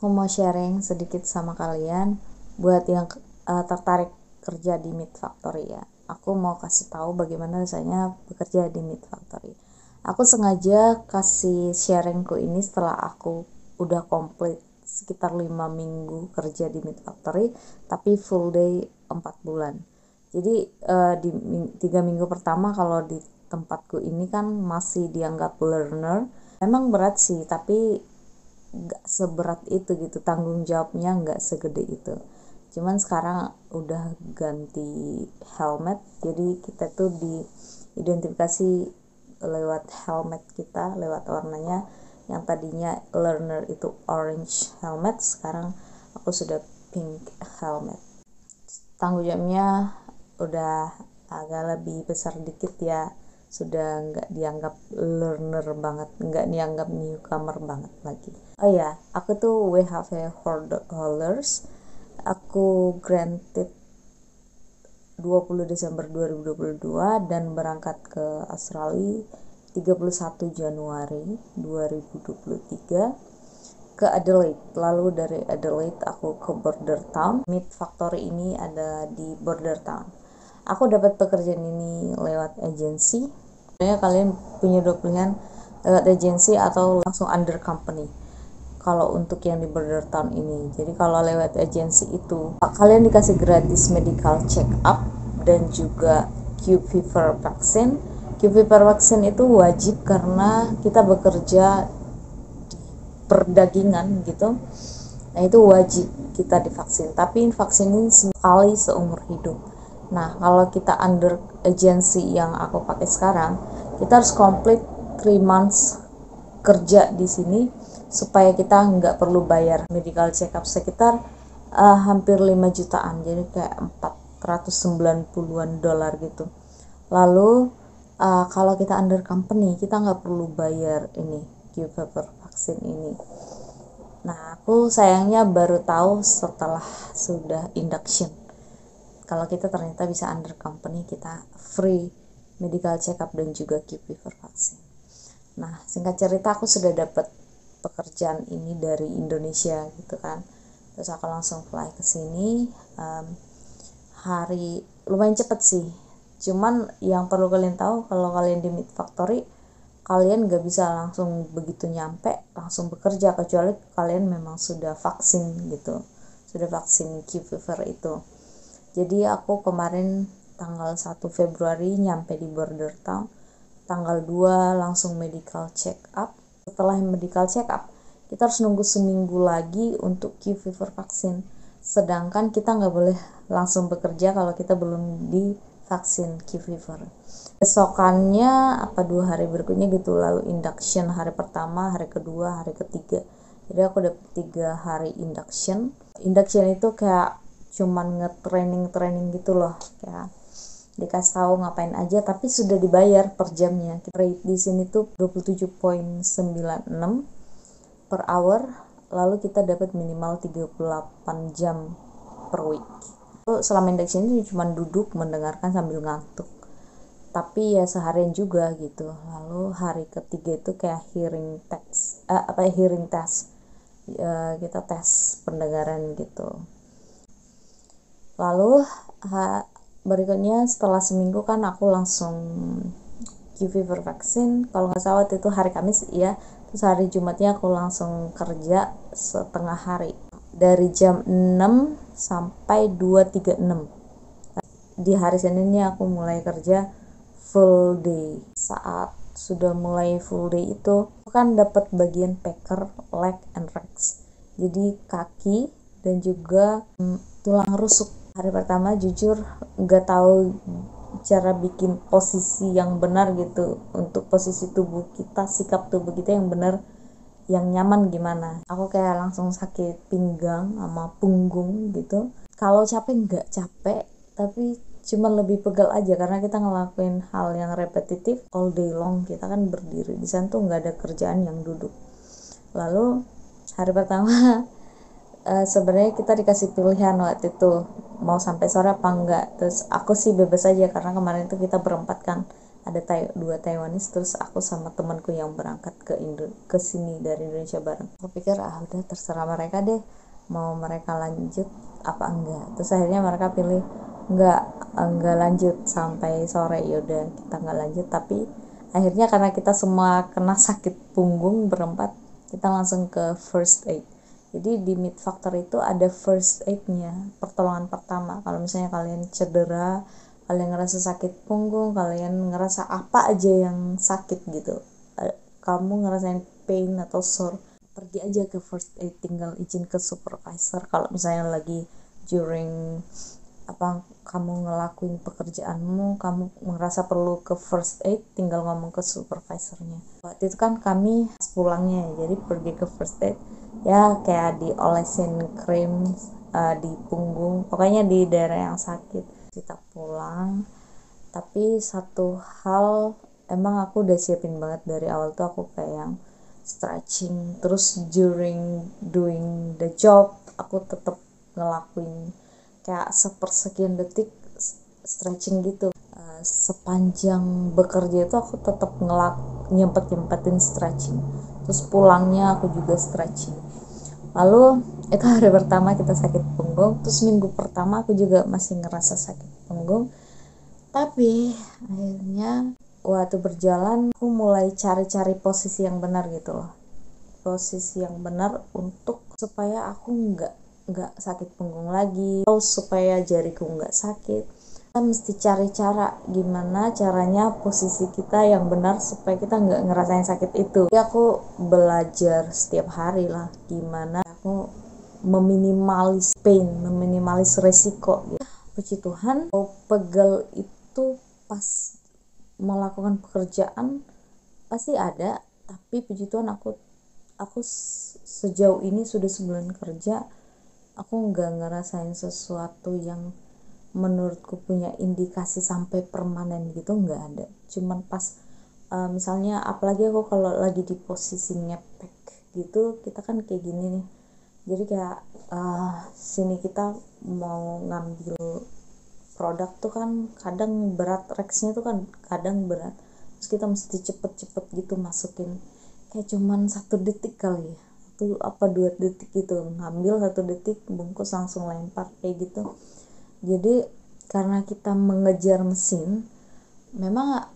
Aku mau sharing sedikit sama kalian buat yang tertarik kerja di Meat Factory ya. Aku mau kasih tahu bagaimana rasanya bekerja di Meat Factory. Aku sengaja kasih sharingku ini setelah aku udah komplit sekitar 5 minggu kerja di Meat Factory, tapi full day 4 bulan. Jadi di 3 minggu pertama kalau di tempatku ini kan masih dianggap learner. Memang berat sih, tapi nggak seberat itu gitu, tanggung jawabnya nggak segede itu. Cuman sekarang udah ganti helmet, jadi kita tuh diidentifikasi lewat helmet kita, lewat warnanya. Yang tadinya learner itu orange helmet, sekarang aku sudah pink helmet. Tanggung jawabnya udah agak lebih besar dikit ya, sudah nggak dianggap learner banget, nggak dianggap newcomer banget lagi. Oh ya, aku tuh WHV holders. Aku granted 20 Desember 2022 dan berangkat ke Australia 31 Januari 2023 ke Adelaide. Lalu dari Adelaide aku ke Border Town. Meat Factory ini ada di Border Town. Aku dapat pekerjaan ini lewat agensi. Sebenarnya kalian punya dua pilihan, lewat agensi atau langsung under company. Kalau untuk yang di Border Town ini, jadi kalau lewat agensi itu kalian dikasih gratis medical check up dan juga Q fever vaksin. Q fever vaksin itu wajib karena kita bekerja perdagingan gitu. Nah itu wajib kita divaksin, tapi vaksin ini sekali seumur hidup. Nah kalau kita under agency yang aku pakai sekarang, kita harus complete 3 months kerja di sini supaya kita nggak perlu bayar medical check up sekitar hampir 5 jutaan, jadi kayak 490-an dolar gitu. Lalu kalau kita under company kita nggak perlu bayar ini Q-Fever vaksin ini. Nah aku sayangnya baru tahu setelah sudah induction kalau kita ternyata bisa under company, kita free medical check up dan juga Q-Fever vaksin. Nah singkat cerita aku sudah dapat pekerjaan ini dari Indonesia gitu kan, terus aku langsung fly ke sini. Hari lumayan cepet sih, cuman yang perlu kalian tahu kalau kalian di Meat Factory kalian gak bisa langsung begitu nyampe langsung bekerja, kecuali kalian memang sudah vaksin gitu, sudah vaksin Q fever itu. Jadi aku kemarin tanggal 1 Februari nyampe di Border Town, tanggal 2 langsung medical check up. Setelah medical check up kita harus nunggu seminggu lagi untuk Q fever vaksin, sedangkan kita nggak boleh langsung bekerja kalau kita belum divaksin Q fever. Besokannya apa 2 hari berikutnya gitu, lalu induction hari pertama, hari kedua, hari ketiga. Jadi aku dapet 3 hari induction. Induction itu kayak cuman nge-training gitu loh, kayak dikasih tahu ngapain aja, tapi sudah dibayar per jamnya. Rate di sini tuh 27.96 per hour, lalu kita dapat minimal 38 jam per week. Selama induction ini cuma duduk mendengarkan sambil ngantuk, tapi ya seharian juga gitu. Lalu hari ketiga itu kayak hearing test, kita tes pendengaran gitu. Lalu berikutnya setelah seminggu kan aku langsung Q fever vaksin, kalau nggak salah itu hari Kamis ya. Terus hari Jumatnya aku langsung kerja setengah hari dari jam 6 sampai 2.36. Di hari Seninnya aku mulai kerja full day. Saat sudah mulai full day itu aku kan dapat bagian packer, leg and legs, jadi kaki dan juga tulang rusuk. Hari pertama jujur nggak tahu cara bikin posisi yang benar gitu, untuk posisi tubuh kita, sikap tubuh kita yang benar, yang nyaman gimana. Aku kayak langsung sakit pinggang sama punggung gitu. Kalau capek nggak capek, tapi cuma lebih pegal aja karena kita ngelakuin hal yang repetitif all day long. Kita kan berdiri di sana tuh nggak ada kerjaan yang duduk. Lalu hari pertama sebenarnya kita dikasih pilihan waktu itu mau sampai sore apa enggak. Terus aku sih bebas aja karena kemarin itu kita berempat kan, ada dua Taiwanese, terus aku sama temanku yang berangkat ke sini dari Indonesia bareng. Aku pikir udah terserah mereka deh, mau mereka lanjut apa enggak. Terus akhirnya mereka pilih enggak lanjut sampai sore. Yaudah kita enggak lanjut, tapi akhirnya karena kita semua kena sakit punggung berempat, kita langsung ke first aid. Jadi di Meat Factory itu ada first aid-nya, pertolongan pertama. Kalau misalnya kalian cedera, kalian ngerasa sakit punggung, kalian ngerasa apa aja yang sakit gitu, kamu ngerasain pain atau sore, pergi aja ke first aid, tinggal izin ke supervisor. Kalau misalnya lagi during kamu ngelakuin pekerjaanmu, kamu merasa perlu ke first aid, tinggal ngomong ke supervisornya. Waktu itu kan kami pulangnya, jadi pergi ke first aid ya kayak diolesin krim di punggung, pokoknya di daerah yang sakit. Kita pulang, tapi satu hal emang aku udah siapin banget dari awal tuh, aku kayak yang stretching, terus during doing the job aku tetap ngelakuin kayak sepersekian detik stretching gitu. Sepanjang bekerja itu aku tetap nyempetin stretching, terus pulangnya aku juga stretching. Lalu itu hari pertama kita sakit punggung, terus minggu pertama aku juga masih ngerasa sakit punggung, tapi akhirnya waktu berjalan aku mulai cari-cari posisi yang benar gitu loh, posisi yang benar untuk supaya aku nggak sakit punggung lagi, atau supaya jariku nggak sakit. Kita mesti cari cara gimana caranya posisi kita yang benar supaya kita nggak ngerasain sakit itu. Jadi aku belajar setiap hari lah gimana aku meminimalis pain, meminimalis resiko gitu. Puji Tuhan, pegel itu pas melakukan pekerjaan pasti ada, tapi puji Tuhan aku sejauh ini sudah sebulan kerja, aku nggak ngerasain sesuatu yang menurutku punya indikasi sampai permanen gitu, nggak ada. Cuman pas misalnya apalagi aku kalau lagi di posisi ngepek gitu, kita kan kayak gini nih, jadi kayak sini kita mau ngambil produk tuh kan kadang berat, reksnya tuh kan kadang berat, terus kita mesti cepet-cepet gitu masukin, kayak cuman 1 detik kali ya, 2 detik gitu, ngambil 1 detik, bungkus langsung lempar kayak gitu. Jadi karena kita mengejar mesin, memang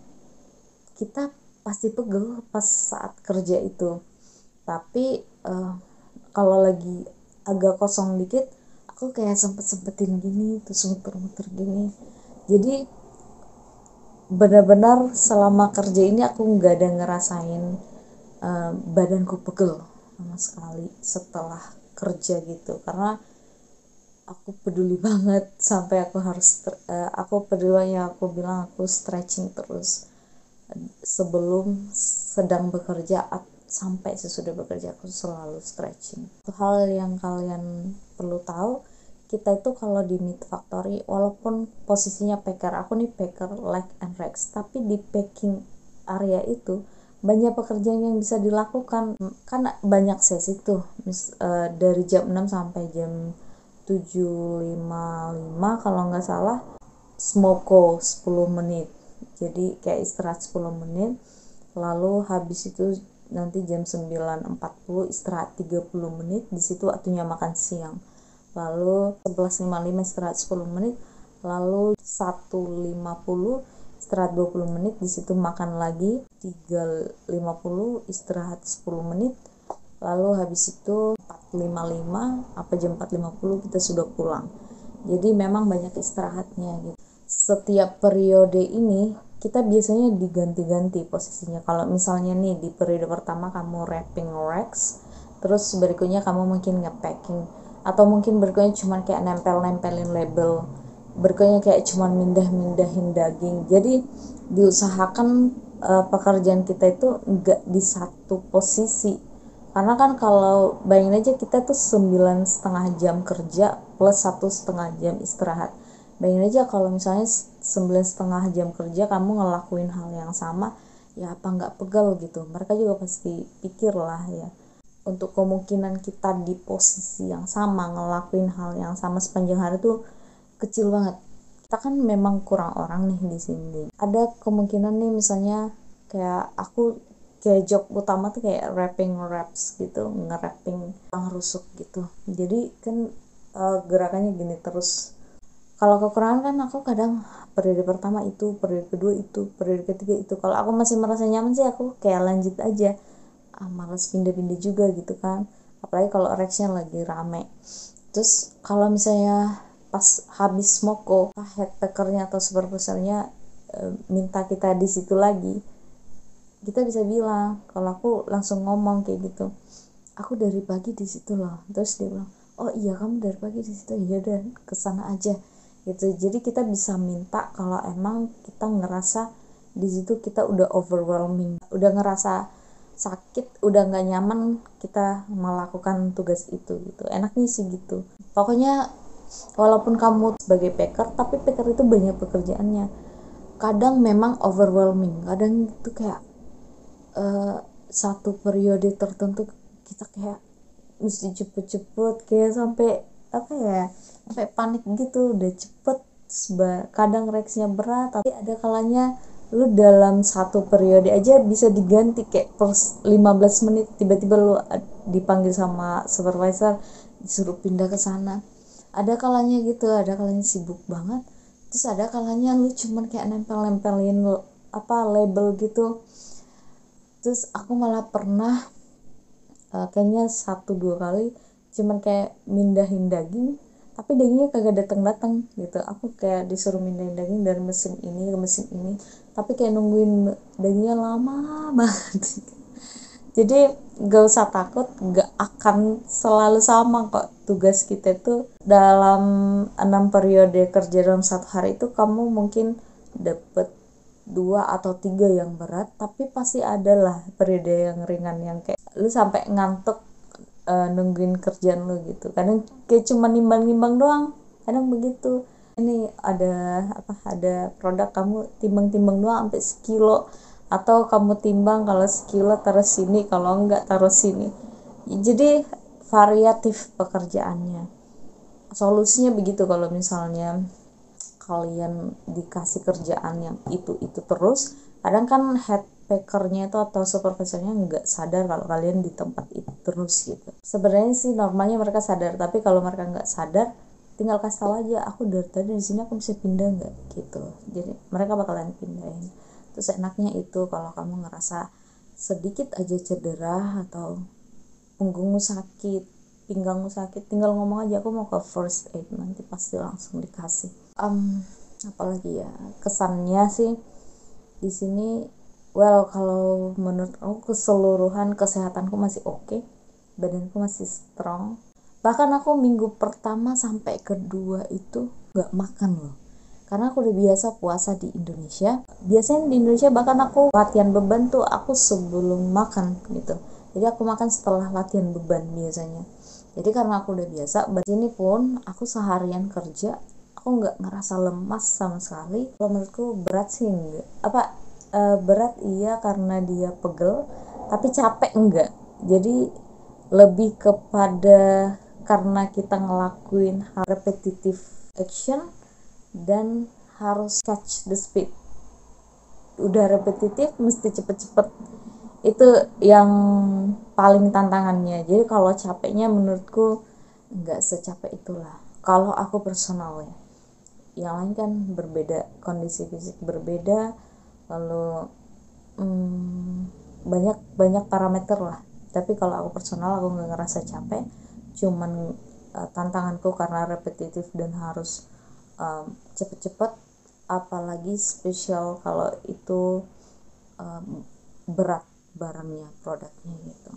kita pasti pegel pas saat kerja itu, tapi kalau lagi agak kosong dikit aku kayak sempetin gini, terus muter-muter gini. Jadi benar-benar selama kerja ini aku nggak ada ngerasain badanku pegel sama sekali setelah kerja gitu, karena aku peduli banget sampai aku harus aku peduli, yang aku bilang aku stretching terus sebelum sedang bekerja sampai sesudah bekerja, aku selalu stretching. Hal yang kalian perlu tahu, kita itu kalau di Meat Factory walaupun posisinya packer, aku nih packer leg and racks, tapi di packing area itu banyak pekerjaan yang bisa dilakukan, kan banyak sesi tuh, dari jam 6 sampai jam 7.55 kalau nggak salah, smoko 10 menit, jadi kayak istirahat 10 menit, lalu habis itu nanti jam 9.40 istirahat 30 menit, di situ waktunya makan siang, lalu 11.55 istirahat 10 menit, lalu 1.50 istirahat 20 menit, di situ makan lagi 3.50 istirahat 10 menit, lalu habis itu 4.55 apa jam 4.50 kita sudah pulang. Jadi memang banyak istirahatnya gitu. Setiap periode ini kita biasanya diganti-ganti posisinya. Kalau misalnya nih di periode pertama kamu wrapping racks, terus berikutnya kamu mungkin nge-packing, atau mungkin berikutnya cuman kayak nempel-nempelin label, berikutnya kayak cuman mindah-mindahin daging. Jadi diusahakan pekerjaan kita itu enggak di satu posisi, karena kan kalau bayangin aja kita tuh 9,5 jam kerja plus 1,5 jam istirahat. Bayangin aja kalau misalnya 9,5 jam kerja kamu ngelakuin hal yang sama, ya apa nggak pegel gitu. Mereka juga pasti pikir lah ya, untuk kemungkinan kita di posisi yang sama ngelakuin hal yang sama sepanjang hari tuh kecil banget. Kita kan memang kurang orang nih di sini. Ada kemungkinan nih misalnya kayak aku kayak job utama tuh kayak rapping raps gitu, nge-rapping orang rusuk gitu. Jadi kan gerakannya gini terus. Kalau kekurangan kan aku kadang periode pertama itu, periode kedua itu, periode ketiga itu. Kalau aku masih merasa nyaman sih aku kayak lanjut aja. Males pindah-pindah juga gitu kan. Apalagi kalau Rexnya lagi rame. Terus kalau misalnya pas habis moko, headpackernya atau supervisornya minta kita di situ lagi, kita bisa bilang, kalau aku langsung ngomong kayak gitu, aku dari pagi di situ loh. Terus dia bilang, oh iya kamu dari pagi di situ, iya udah kesana aja gitu. Jadi kita bisa minta kalau emang kita ngerasa di situ kita udah overwhelming, udah ngerasa sakit, udah nggak nyaman kita melakukan tugas itu gitu. Enaknya sih gitu. Pokoknya walaupun kamu sebagai packer, tapi packer itu banyak pekerjaannya. Kadang memang overwhelming, kadang itu kayak satu periode tertentu kita kayak mesti cepet-cepet, kayak sampai apa ya, sampai panik gitu, udah cepet. Kadang reaksinya berat, tapi ada kalanya lu dalam satu periode aja bisa diganti kayak per 15 menit tiba-tiba lu dipanggil sama supervisor disuruh pindah ke sana. Ada kalanya gitu, ada kalanya sibuk banget, terus ada kalanya lu cuman kayak nempel-nempelin apa label gitu. Terus aku malah pernah kayaknya 1-2 kali cuman kayak mindahin daging, tapi dagingnya kagak datang gitu. Aku kayak disuruh mindahin daging dari mesin ini ke mesin ini, tapi kayak nungguin dagingnya lama banget. Jadi gak usah takut, gak akan selalu sama kok. Tugas kita itu dalam 6 periode kerja dalam satu hari itu kamu mungkin dapet 2 atau 3 yang berat, tapi pasti ada lah periode yang ringan yang kayak lu sampai ngantuk nungguin kerjaan lu gitu. Kadang kayak cuma nimbang-nimbang doang, kadang begitu. Ini ada produk kamu timbang-timbang doang sampai sekilo, atau kamu timbang kalau sekilo taruh sini, kalau enggak taruh sini. Jadi variatif pekerjaannya. Solusinya begitu kalau misalnya kalian dikasih kerjaan yang itu terus, kadang kan head packernya itu atau supervisornya nggak sadar kalau kalian di tempat itu terus gitu. Sebenarnya sih normalnya mereka sadar, tapi kalau mereka nggak sadar tinggal kasih tahu aja, aku dari tadi di sini aku bisa pindah nggak gitu. Jadi mereka bakalan pindahin. Terus enaknya itu kalau kamu ngerasa sedikit aja cedera atau punggungmu sakit, pinggangmu sakit, tinggal ngomong aja aku mau ke first aid, nanti pasti langsung dikasih. Apalagi ya kesannya sih di sini, well kalau menurut aku keseluruhan kesehatanku masih oke, badanku masih strong. Bahkan aku minggu pertama sampai kedua itu nggak makan loh, karena aku udah biasa puasa di Indonesia. Biasanya di Indonesia bahkan aku latihan beban tuh aku sebelum makan gitu, jadi aku makan setelah latihan beban biasanya. Jadi karena aku udah biasa, sini pun aku seharian kerja aku nggak ngerasa lemas sama sekali. Kalau menurutku berat sih enggak, berat iya karena dia pegel, tapi capek enggak. Jadi lebih kepada karena kita ngelakuin hal repetitive action dan harus catch the speed. Udah repetitif mesti cepet-cepet, itu yang paling tantangannya. Jadi kalau capeknya menurutku nggak secapek itulah kalau aku personal ya. Yang lain kan berbeda, kondisi fisik berbeda, lalu banyak parameter lah. Tapi kalau aku personal aku nggak ngerasa capek, cuman tantanganku karena repetitif dan harus cepet-cepet, apalagi spesial kalau itu berat barangnya, produknya gitu.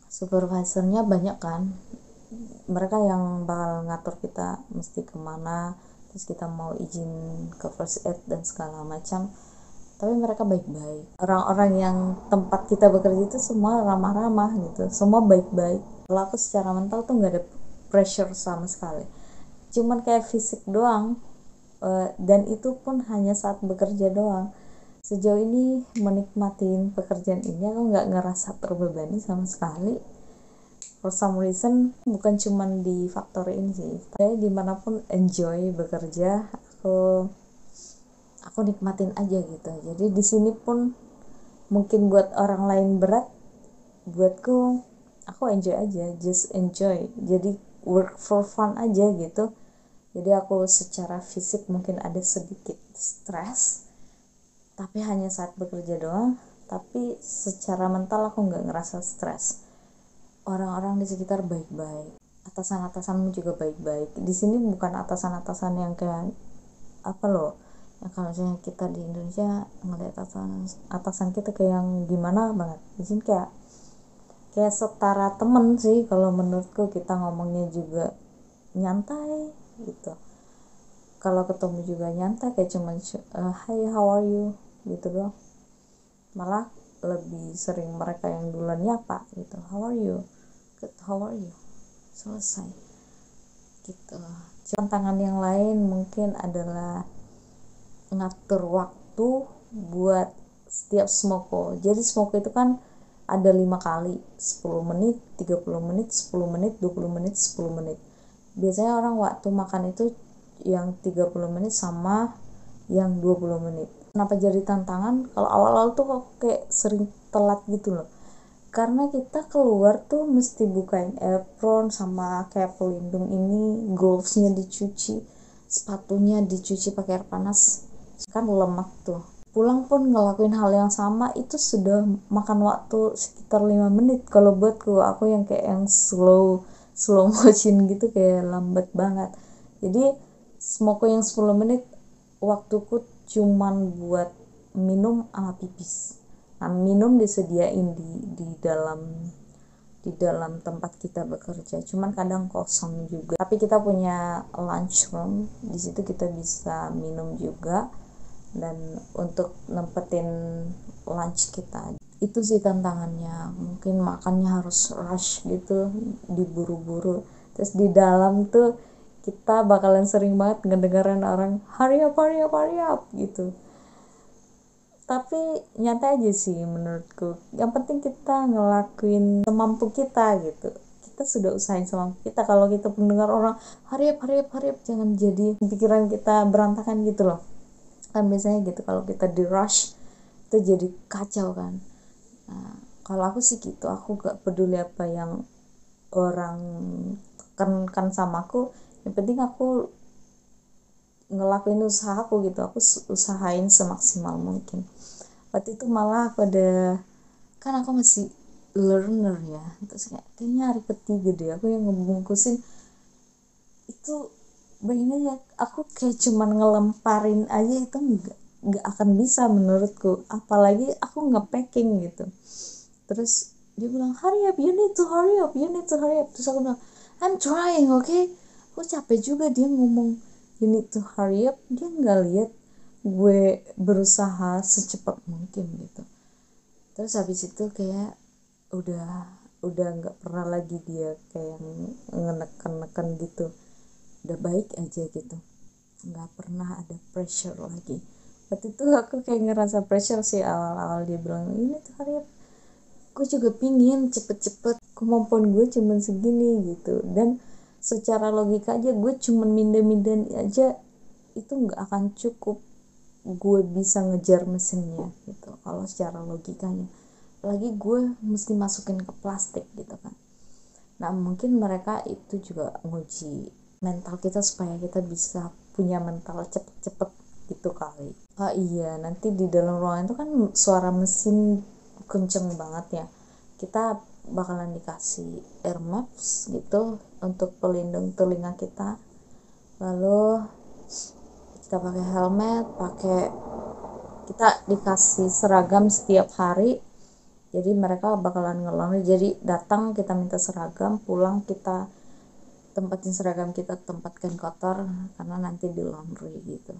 Supervisornya banyak kan, mereka yang bakal ngatur kita mesti kemana, terus kita mau izin ke first aid dan segala macam. Tapi mereka baik-baik, orang-orang yang tempat kita bekerja itu semua ramah-ramah gitu, semua baik-baik. Kalau aku secara mental tuh nggak ada pressure sama sekali, cuman kayak fisik doang, dan itu pun hanya saat bekerja doang. Sejauh ini menikmatin pekerjaan ini aku nggak ngerasa terbebani sama sekali. For some reason bukan cuman di factory ini sih, tapi dimanapun enjoy bekerja. Aku aku nikmatin aja gitu. Jadi di sini pun mungkin buat orang lain berat, buatku aku enjoy aja, just enjoy. Jadi work for fun aja gitu. Jadi aku secara fisik mungkin ada sedikit stres, tapi hanya saat bekerja doang. Tapi secara mental aku nggak ngerasa stres. Orang-orang di sekitar baik-baik, atasan-atasanmu juga baik-baik. Di sini bukan atasan-atasan yang kayak apa loh, yang kalau misalnya kita di Indonesia ngeliat atasan kita kayak yang gimana banget. Di sini kayak setara temen sih kalau menurutku, kita ngomongnya juga nyantai gitu. Kalau ketemu juga nyantai, kayak cuman hi how are you gitu doang. Malah lebih sering mereka yang duluan nyapa gitu, how are you, good, how are you, selesai gitu. Tantangan yang lain mungkin adalah ngatur waktu buat setiap smoko. Jadi smoko itu kan ada 5 kali, 10 menit, 30 menit, 10 menit, 20 menit, 10 menit. Biasanya orang waktu makan itu yang 30 menit sama yang 20 menit. Kenapa jadi tantangan? Kalau awal-awal tuh aku kayak sering telat gitu loh. Karena kita keluar tuh mesti bukain apron sama kayak pelindung ini, glovesnya dicuci, sepatunya dicuci pakai air panas, kan lemak tuh. Pulang pun ngelakuin hal yang sama, itu sudah makan waktu sekitar 5 menit. Kalau buatku, aku yang kayak yang slow motion gitu, kayak lambat banget. Jadi smoko yang 10 menit waktuku cuman buat minum sama pipis. Nah, minum disediain di dalam tempat kita bekerja, cuman kadang kosong juga. Tapi kita punya lunch room, di situ kita bisa minum juga. Dan untuk nempetin lunch kita, itu sih tantangannya. Mungkin makannya harus rush gitu, diburu-buru. Terus di dalam tuh kita bakalan sering banget ngedengerin orang hurry up, hurry up, hurry up gitu. Tapi nyantai aja sih menurutku. Yang penting kita ngelakuin semampu kita gitu. Kita sudah usahain semampu kita. Kalau kita mendengar orang hurry up, hurry up, hurry up, jangan jadi pikiran kita berantakan gitu loh. Kan biasanya gitu, kalau kita di rush itu jadi kacau kan. Nah, kalau aku sih gitu, aku gak peduli apa yang orang tekankan sama aku. Yang penting aku ngelakuin usahaku gitu. Aku usahain semaksimal mungkin. Waktu itu malah aku kan aku masih learner ya, terus kayaknya hari ketiga deh aku yang ngebungkusin itu. Bayangin aja, aku kayak cuman ngelemparin aja itu nggak akan bisa menurutku, apalagi aku nge-packing gitu. Terus dia bilang hurry up, you need to hurry up, you need to hurry up. Terus aku bilang I'm trying, okay. Aku capek juga dia ngomong you need to hurry up, dia nggak lihat gue berusaha secepat mungkin gitu. Terus habis itu kayak udah nggak pernah lagi dia kayak ngenekan gitu, udah baik aja gitu, nggak pernah ada pressure lagi. Waktu itu aku kayak ngerasa pressure sih awal-awal dia bilang ini tuh hari gue juga pingin cepet-cepet, kemampuan gue cuman segini gitu. Dan secara logika aja gue cuman minden aja itu nggak akan cukup gue bisa ngejar mesinnya gitu kalau secara logikanya. Lagi gue mesti masukin ke plastik gitu kan. Nah mungkin mereka itu juga nguji mental kita supaya kita bisa punya mental cepet-cepet gitu kali. Oh iya, nanti di dalam ruangan itu kan suara mesin kenceng banget ya. Kita bakalan dikasih air maps gitu untuk pelindung telinga kita. Lalu kita pakai helmet, kita dikasih seragam setiap hari. Jadi mereka bakalan ngelongi. Jadi datang kita minta seragam, pulang kita tempatin seragam kita, tempatkan kotor karena nanti di laundry gitu.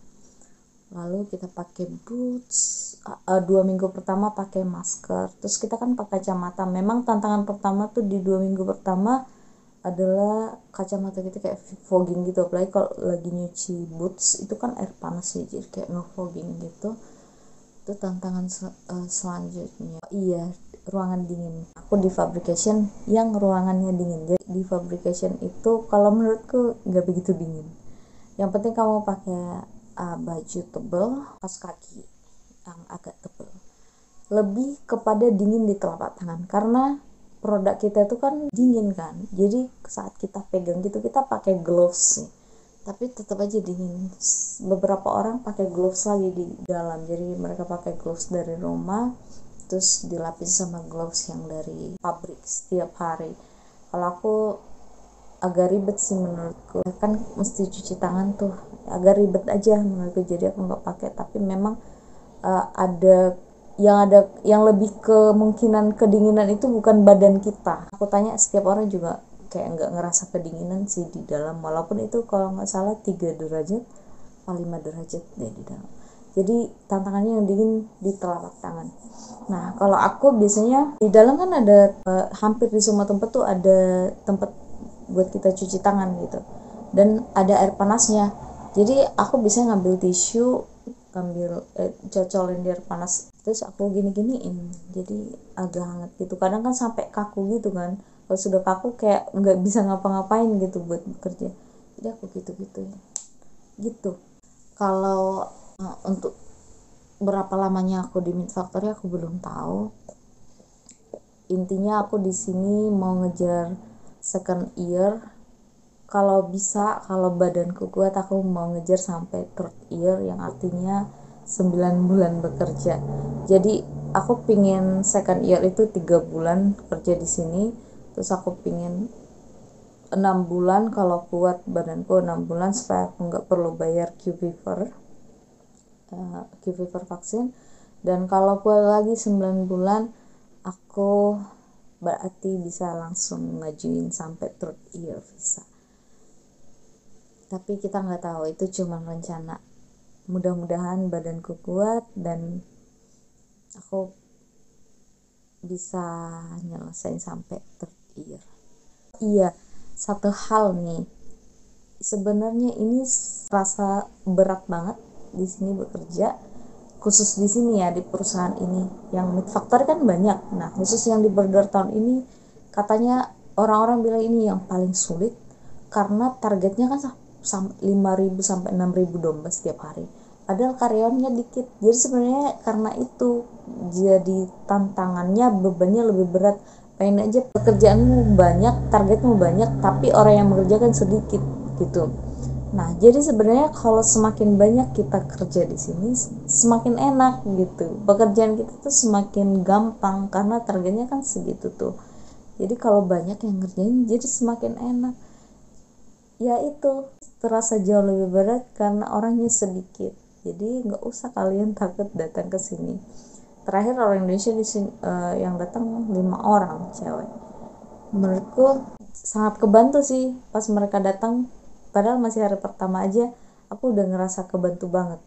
Lalu kita pakai boots. 2 minggu pertama pakai masker. Terus kita kan pakai kacamata. Memang tantangan pertama tuh di 2 minggu pertama adalah kacamata kita kayak fogging gitu, apalagi kalau lagi nyuci boots itu kan air panas ya, jadi kayak nge-fogging gitu. Itu tantangan selanjutnya. Iya, ruangan dingin. Aku di fabrication yang ruangannya dingin. Jadi di fabrication itu kalau menurutku nggak begitu dingin. Yang penting kamu pakai baju tebel, kaos kaki yang agak tebel, lebih kepada dingin di telapak tangan karena produk kita itu kan dingin kan, jadi saat kita pegang gitu kita pakai gloves nih, tapi tetap aja dingin. Beberapa orang pakai gloves lagi di dalam, jadi mereka pakai gloves dari rumah terus dilapisi sama gloves yang dari pabrik setiap hari. Kalau aku agak ribet sih menurutku, kan mesti cuci tangan tuh, agak ribet aja menurutku, jadi aku nggak pakai. Tapi memang ada yang lebih kemungkinan kedinginan itu bukan badan kita. Aku tanya setiap orang juga kayak nggak ngerasa kedinginan sih di dalam, walaupun itu kalau nggak salah 3 derajat atau 5 derajat deh di dalam. Jadi tantangannya yang dingin di telapak tangan. Nah kalau aku biasanya di dalam kan ada hampir di semua tempat tuh ada tempat buat kita cuci tangan gitu, dan ada air panasnya. Jadi aku bisa ngambil tisu, cocolin di air panas, terus aku gini-giniin, jadi agak hangat gitu. Kadang kan sampai kaku gitu kan, kalau sudah kaku kayak nggak bisa ngapa-ngapain gitu buat bekerja, jadi aku gitu-gitu gitu. Kalau untuk berapa lamanya aku di Meat Factory aku belum tahu. Intinya aku di sini mau ngejar second year. Kalau bisa, kalau badanku kuat, aku mau ngejar sampai third year, yang artinya 9 bulan bekerja. Jadi aku pingin second year itu 3 bulan kerja di sini, terus aku pingin 6 bulan kalau kuat badanku, 6 bulan supaya aku nggak perlu bayar Q fever vaksin. Dan kalau kuat lagi 9 bulan aku berarti bisa langsung ngajuin sampai third year visa. Tapi kita nggak tahu, itu cuma rencana. Mudah-mudahan badanku kuat dan aku bisa nyelesain sampai third year. Iya, satu hal nih, sebenarnya ini rasa berat banget di sini bekerja, khusus di sini ya, di perusahaan ini. Yang Meat Factory kan banyak, nah khusus yang di Burger Town ini katanya orang-orang bilang ini yang paling sulit karena targetnya kan 5.000 sampai 6.000 domba setiap hari, padahal karyawannya dikit. Jadi sebenarnya karena itu jadi tantangannya, bebannya lebih berat. Pengen aja pekerjaanmu banyak, targetmu banyak, tapi orang yang mengerjakan sedikit gitu. Nah, jadi sebenarnya kalau semakin banyak kita kerja di sini, semakin enak gitu. Pekerjaan kita tuh semakin gampang karena targetnya kan segitu tuh. Jadi kalau banyak yang ngerjain, jadi semakin enak. Ya itu terasa jauh lebih berat karena orangnya sedikit. Jadi nggak usah kalian takut datang ke sini. Terakhir orang Indonesia di sini yang datang 5 orang cewek. Menurutku sangat kebantu sih pas mereka datang. Padahal masih hari pertama aja aku udah ngerasa kebantu banget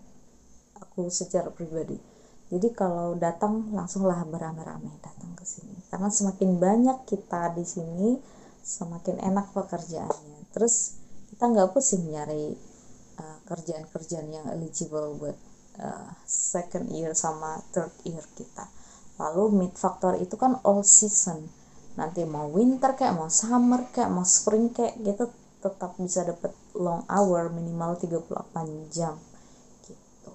aku secara pribadi. Jadi kalau datang langsunglah beramai-ramai datang ke sini. Karena semakin banyak kita di sini, semakin enak pekerjaannya. Terus kita nggak pusing nyari kerjaan-kerjaan yang eligible buat second year sama third year kita. Lalu Meat Factory itu kan all season, nanti mau winter kayak mau summer kayak mau spring kayak gitu tetap bisa dapat long hour minimal 38 jam gitu.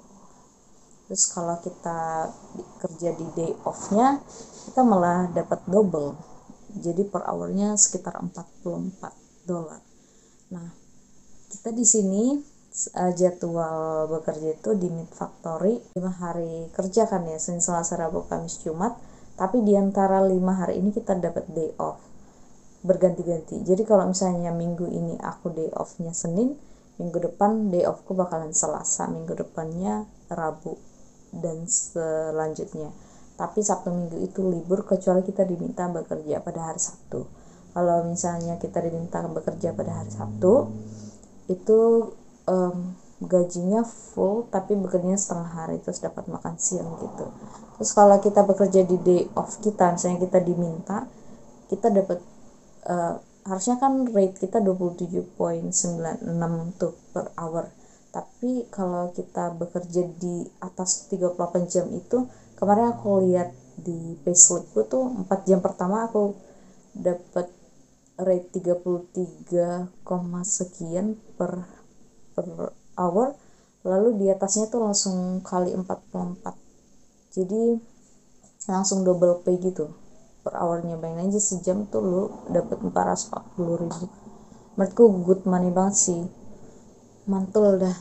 Terus kalau kita kerja di day off-nya kita malah dapat double, jadi per hournya sekitar $44. Nah, kita di sini jadwal bekerja itu di Meat Factory 5 hari kerja kan ya, Senin, Selasa, Rabu, Kamis, Jumat. Tapi di antara 5 hari ini kita dapat day off berganti-ganti. Jadi kalau misalnya minggu ini aku day off-nya Senin, minggu depan day off-ku bakalan Selasa, minggu depannya Rabu, dan selanjutnya. Tapi Sabtu Minggu itu libur kecuali kita diminta bekerja pada hari Sabtu. Kalau misalnya kita diminta bekerja pada hari Sabtu, itu gajinya full tapi bekerjanya setengah hari, terus dapat makan siang gitu. Terus kalau kita bekerja di day off kita, misalnya kita diminta, kita dapat harusnya kan rate kita 27,96 tuh per hour. Tapi kalau kita bekerja di atas 38 jam itu, kemarin aku lihat di payslipku tuh 4 jam pertama aku dapat rate 33, sekian per hour. lalu di atasnya tuh langsung kali 44, jadi langsung double pay gitu per hournya. Bayangin aja sejam tuh lu dapet 440.000. Menurutku good money banget sih, mantul dah.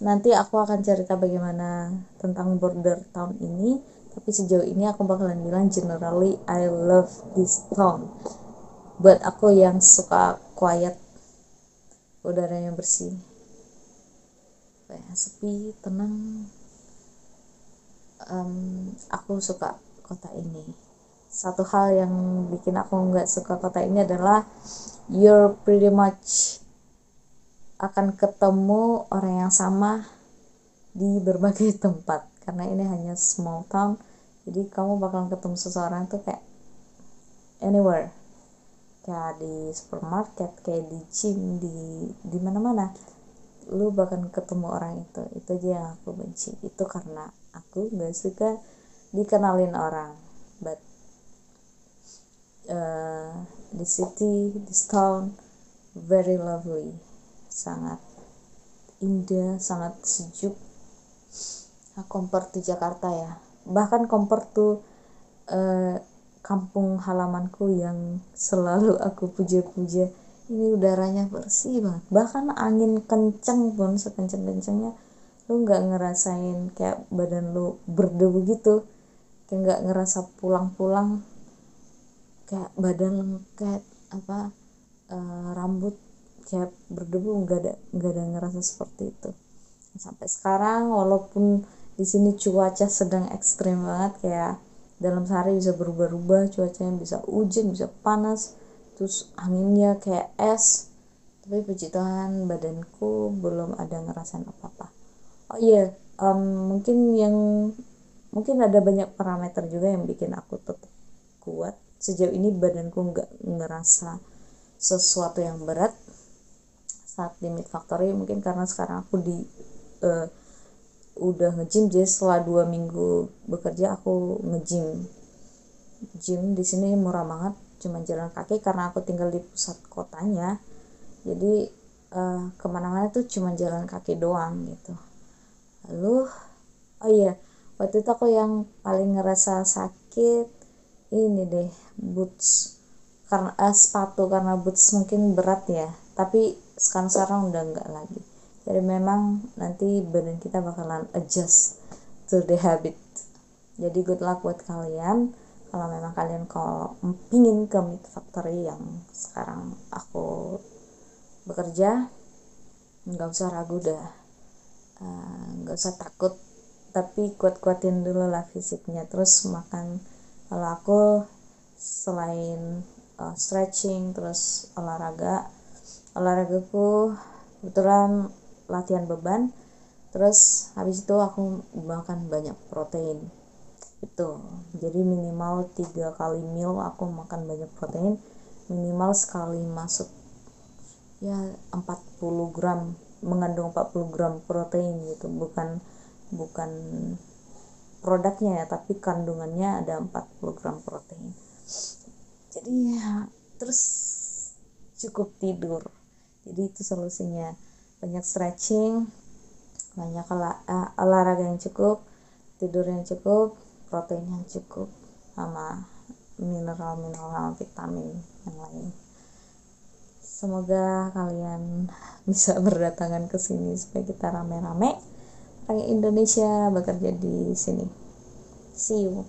Nanti aku akan cerita bagaimana tentang border town ini, tapi sejauh ini aku bakalan bilang generally I love this town. Buat aku yang suka quiet, udaranya bersih, kayak sepi, tenang, aku suka kota ini. Satu hal yang bikin aku nggak suka kota ini adalah you're pretty much akan ketemu orang yang sama di berbagai tempat, karena ini hanya small town. Jadi kamu bakalan ketemu seseorang tuh kayak anywhere, kayak di supermarket, kayak di gym, di mana-mana lu bahkan ketemu orang itu aja yang aku benci. Itu karena aku nggak suka dikenalin orang. But the city, this town very lovely, sangat indah, sangat sejuk. Compare to Jakarta ya, bahkan compare to kampung halamanku yang selalu aku puja-puja, ini udaranya bersih banget. Bahkan angin kenceng pun, sekenceng-kencengnya lu nggak ngerasain kayak badan lu berdebu gitu, kayak nggak ngerasa pulang-pulang kayak badan kayak apa, rambut kayak berdebu, nggak ada ngerasa seperti itu sampai sekarang. Walaupun di sini cuaca sedang ekstrim banget, kayak dalam sehari bisa berubah-ubah cuacanya, bisa hujan, bisa panas, terus anginnya kayak es, tapi puji Tuhan badanku belum ada ngerasain apa-apa. Oh iya, mungkin ada banyak parameter juga yang bikin aku tetap kuat. Sejauh ini badanku nggak ngerasa sesuatu yang berat saat di Meat Factory, mungkin karena sekarang aku udah nge-gym. Jadi setelah 2 minggu bekerja aku nge-gym. Gym di sini murah banget, cuma jalan kaki karena aku tinggal di pusat kotanya. Jadi kemana-mana tuh cuma jalan kaki doang gitu. Lalu oh iya, waktu itu aku yang paling ngerasa sakit ini deh, boots, karena sepatu, karena boots mungkin berat ya, tapi sekarang udah enggak lagi. Jadi memang nanti badan kita bakalan adjust to the habit. Jadi good luck buat kalian. Kalau memang kalian pingin ke Meat Factory yang sekarang aku bekerja, nggak usah ragu dah, nggak usah takut, tapi kuat-kuatin dulu lah fisiknya. Terus makan, kalau aku selain stretching terus olahragaku kebetulan latihan beban, terus habis itu aku makan banyak protein itu. Jadi minimal 3 kali meal aku makan banyak protein, minimal sekali masuk ya 40 gram, mengandung 40 gram protein gitu. Bukan produknya ya, tapi kandungannya ada 40 gram protein. Jadi ya, terus cukup tidur. Jadi itu solusinya, banyak stretching, banyak olahraga yang cukup, tidur yang cukup, protein yang cukup, sama mineral vitamin yang lain. Semoga kalian bisa berdatangan ke sini supaya kita rame-rame orang Indonesia bekerja di sini. See you.